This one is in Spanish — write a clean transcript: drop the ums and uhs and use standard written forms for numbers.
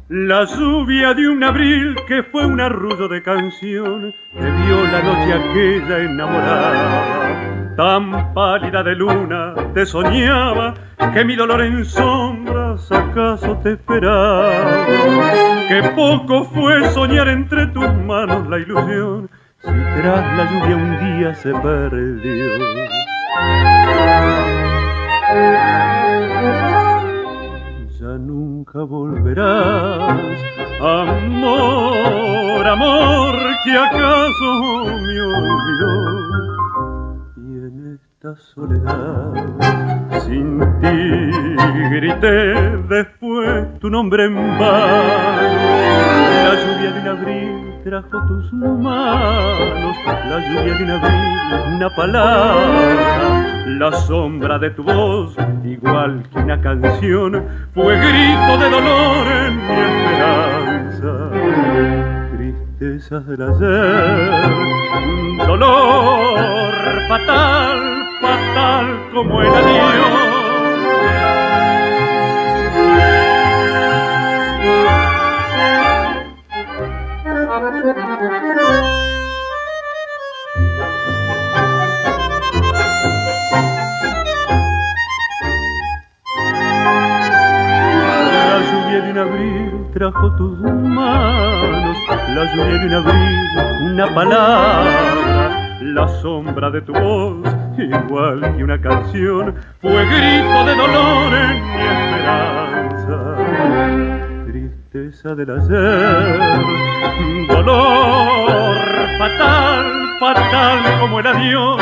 La lluvia de un abril que fue un arrullo de canción me vio la noche aquella enamorada. Tan pálida de luna te soñaba que mi dolor en sombras acaso te esperaba. Que poco fue soñar entre tus manos la ilusión si tras la lluvia un día se perdió. Ya nunca volverás, amor, amor, que acaso me olvidó. Y en esta soledad, sin ti grité después tu nombre en vano. La lluvia de un abril trajo tus manos, la lluvia de un abril una palabra. La sombra de tu voz, igual que una canción, fue grito de dolor en mi esperanza. Tristezas del ayer, dolor fatal, fatal como el adiós. Trajo tus manos, la lluvia de un abril, una palabra, la sombra de tu voz, igual que una canción, fue grito de dolor en mi esperanza. Tristeza del ayer, dolor fatal, fatal como el adiós.